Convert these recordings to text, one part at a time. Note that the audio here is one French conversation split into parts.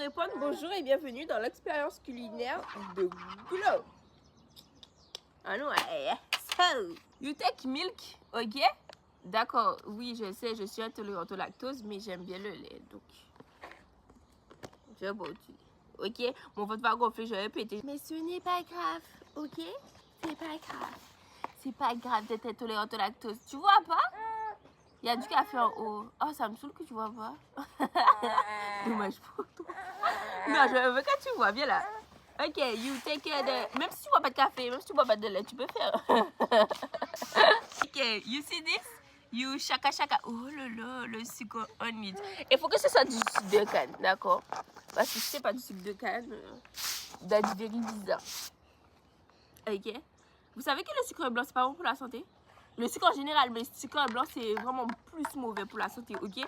répondre bonjour et bienvenue dans l'expérience culinaire de Glow. Ah non, so, you take milk, ok? D'accord, oui, je sais, je suis intolérante au lactose, mais j'aime bien le lait, donc je bois du lait, ok? Mon ventre va gonfler, je vais péter. Mais ce n'est pas grave, ok? C'est pas grave. C'est pas grave d'être intolérante au lactose, tu vois pas? Il y a du café en haut. Oh, ça me saoule que tu vois pas. Dommage pour toi. Non, je veux que tu vois. Viens là. Ok, you take the... Même si tu bois pas de café, même si tu bois pas de lait, tu peux faire. Ok, you see this? You shaka shaka. Oh là là, le sucre on it. Il faut que ce soit du sucre de canne, d'accord? Parce que si c'est pas du sucre de canne, that's very bizarre. Ok? Vous savez que le sucre blanc, c'est pas bon pour la santé? Le sucre en général, mais le sucre blanc, c'est vraiment plus mauvais pour la santé, ok?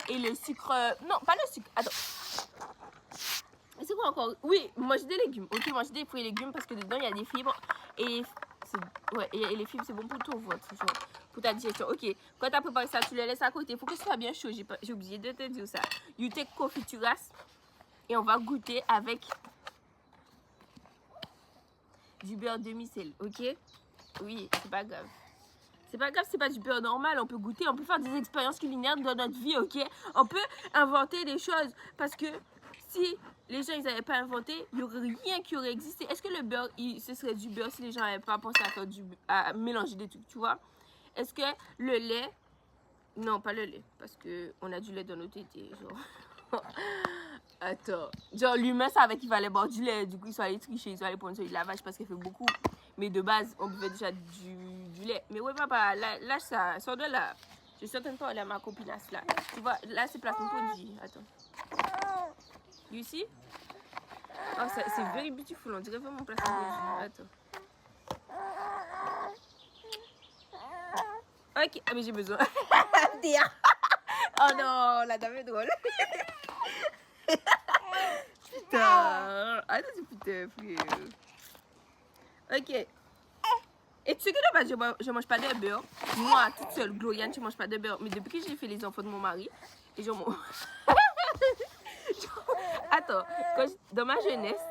Et le sucre... Non, pas le sucre. Attends. C'est quoi encore? Oui, manger des légumes. Ok, manger des fruits et légumes parce que dedans, il y a des fibres. Et, ouais, et les fibres, c'est bon pour ton ventre, genre, pour ta digestion. Ok, quand tu as préparé ça, tu les laisses à côté. Il faut que ce soit bien chaud. J'ai oublié de te dire ça. You take confituras. Et on va goûter avec du beurre demi-sel, ok? Oui, c'est pas grave. C'est pas grave, c'est pas du beurre normal, on peut goûter, on peut faire des expériences culinaires dans notre vie, ok? On peut inventer des choses, parce que si les gens, ils n'avaient pas inventé, il n'y aurait rien qui aurait existé. Est-ce que le beurre, ce serait du beurre si les gens n'avaient pas pensé à faire à mélanger des trucs, tu vois? Est-ce que le lait... Non, pas le lait, parce qu'on a du lait dans nos tétés, genre... Attends, genre l'humain savait qu'il fallait boire du lait, du coup ils sont allés tricher, ils sont allés prendre celui de la vache parce qu'elle fait beaucoup. Mais de base, on buvait déjà du lait. Mais ouais, papa, là ça sort de là. Je suis en train de parler à ma copinasse là. Tu vois, là c'est placement produit. Attends. You see? Oh, c'est very beautiful, on dirait vraiment placement produit. Attends. Ok, ah mais j'ai besoin. Oh non, la dame est drôle. Putain. Attends, c'est putain, frère. Ok. Et tu sais que de base, je mange pas de beurre. Moi, toute seule, Gloriane, je mange pas de beurre. Mais depuis que j'ai fait les enfants de mon mari, et je mange... Attends, dans ma jeunesse,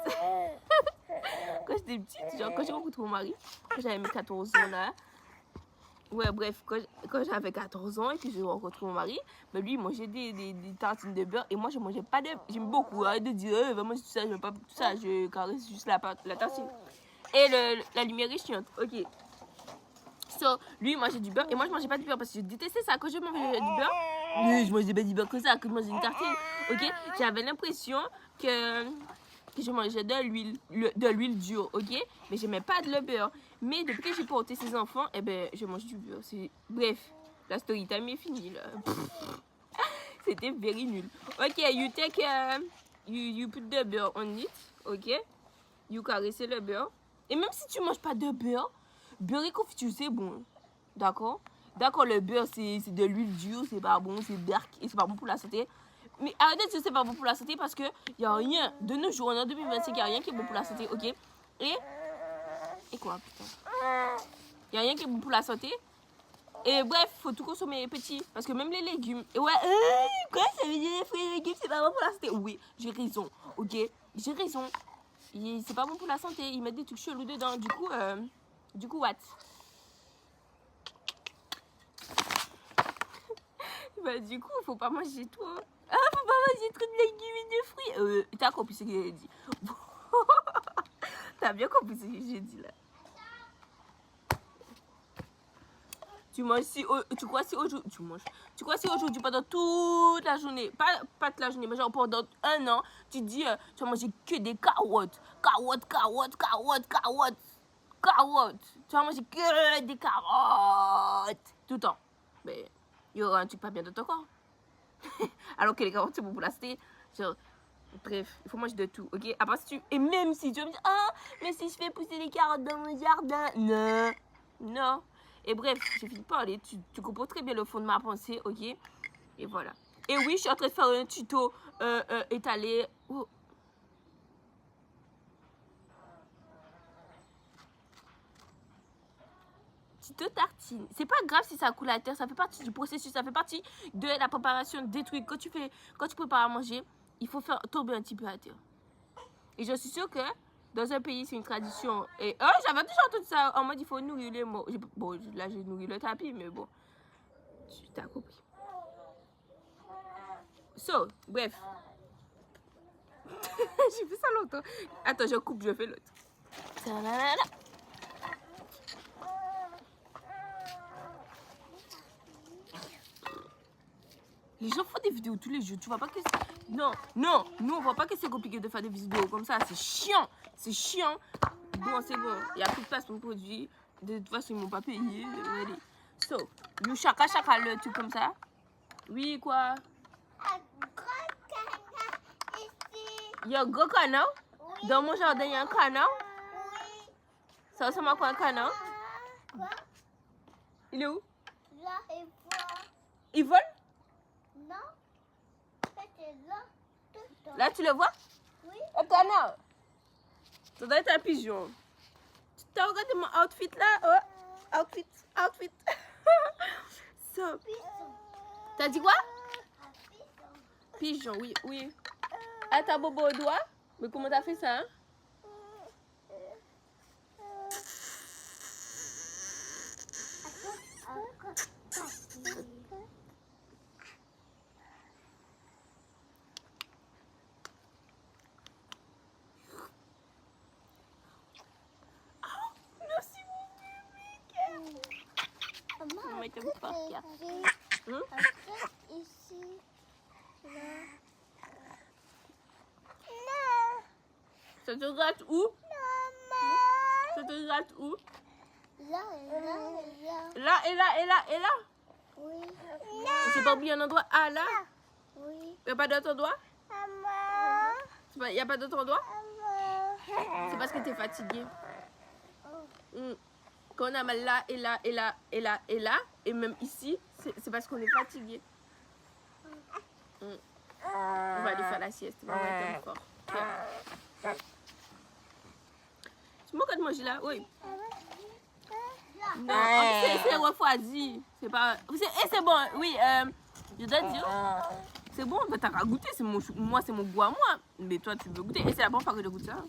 quand j'étais petite, genre quand j'ai rencontré mon mari, quand j'avais mes 14 ans là, ouais, bref, quand j'avais 14 ans et que j'ai rencontré mon mari, ben lui, il mangeait des tartines de beurre et moi, je mangeais pas de... J'aime beaucoup, arrête de dire, va manger tout ça, j'aime pas tout ça, je caresse juste la tartine. Et la lumière est chiante, ok. So, lui, il mangeait du beurre et moi, je mangeais pas du beurre parce que je détestais ça. Quand je mangeais du beurre, je mangeais pas du beurre que ça, que je mangeais une tartine, ok. J'avais l'impression que je mangeais de l'huile dure, ok. Mais j'aimais pas le beurre. Mais depuis que j'ai porté ses enfants, eh ben, je mange du beurre. Bref, la story time est finie, là. C'était very nul. Ok, you take, you put the beurre on it, ok. You caresser le beurre. Et même si tu manges pas de beurre, beurre et confiture, c'est bon. D'accord? D'accord, le beurre, c'est de l'huile dure, c'est pas bon, c'est dark et c'est pas bon pour la santé. Mais arrêtez de dire que c'est pas bon pour la santé parce que y a rien, de nos jours, en 2025, il n'y a rien qui est bon pour la santé, ok? Et quoi, putain? Il n'y a rien qui est bon pour la santé. Et bref, faut tout consommer petit. Parce que même les légumes. Et ouais, quoi, ça veut dire les fruits et légumes, c'est pas bon pour la santé? Oui, j'ai raison, ok? J'ai raison. C'est pas bon pour la santé, ils mettent des trucs chelous dedans. Du coup, what? Bah, du coup, faut pas manger tout. Ah, faut pas manger trop de légumes et de fruits. T'as compris ce que j'ai dit? T'as bien compris ce que j'ai dit là? Tu manges si. Tu crois si aujourd'hui. Tu crois si aujourd'hui, pendant toute la journée, pas toute la journée, mais genre pendant un an, tu dis tu vas manger que des carottes. Carottes. Tu vas manger que des carottes. Tout le temps. Mais il y aura un truc pas bien dans ton corps. Alors que les carottes, c'est bon pour la santé. Genre, bref, il faut manger de tout, ok? À part si tu... Et même si tu vas me dire, ah, mais si je fais pousser les carottes dans mon jardin. Non. Non. Et bref, j'ai fini de parler. Tu comprends très bien le fond de ma pensée, ok? Et voilà. Et oui, je suis en train de faire un tuto étalé. Oh. Petite tartine. C'est pas grave si ça coule à terre, ça fait partie du processus, ça fait partie de la préparation des trucs. Quand tu prépares à manger, il faut faire tomber un petit peu à terre. Et je suis sûre que dans un pays, c'est une tradition. Et j'avais déjà entendu ça en mode il faut nourrir les morts. Bon, là, j'ai nourri le tapis, mais bon. Tu as compris. So, bref. J'ai fait ça longtemps. Attends, je coupe, je fais l'autre. Les gens font des vidéos tous les jours. Tu vois pas que c'est... Non, nous on voit pas que c'est compliqué de faire des vidéos comme ça. C'est chiant. C'est chiant. Bon, c'est bon. Il n'y a plus de place pour me produire. De toute façon, ils m'ont pas payé. So, nous chacun le truc comme ça. Oui, quoi? Il y a un gros canard. Oui. Dans mon jardin, il y a un canard. Oui. Ça ressemble à quoi un canard? Quoi? Il est où? Là, il vole. Il vole? Non. C'est là. Là, tu le vois? Oui. Un canard. Ça doit être un pigeon. Tu t'as regardé mon outfit là? Oh, outfit. So. T'as dit quoi? Pigeon, oui. Ah, t'as bobo au doigt? Mais comment t'as fait ça? Hein? Merci mon bébé. Maman, t'aimes pas. Ici. Là. Ça te gratte où? Ça te gratte où? Là. Et là? Oui. J'ai pas oublié un endroit? Ah, là? Oui. Il n'y a pas d'autre endroit? Il n'y a pas d'autre endroit? C'est parce que tu es fatiguée. Quand on a mal là, et même ici, c'est parce qu'on est fatigué. On va aller faire la sieste. On va mettre un fort. Tu m'as de manger là? Oui. Non, c'est refroidi. C'est pas... c'est bon, oui. Je dois dire. C'est bon, t'as qu'à goûter. Moi, c'est mon goût à moi. Mais toi, tu veux goûter. Et c'est la première fois que je goûte ça.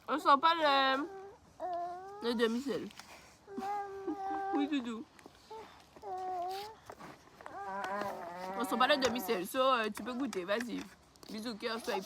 On sent pas le demi-sel. Oui, Doudou. On sent pas le demi-sel. So, tu peux goûter. Vas-y. Bisous, cœur, swipe.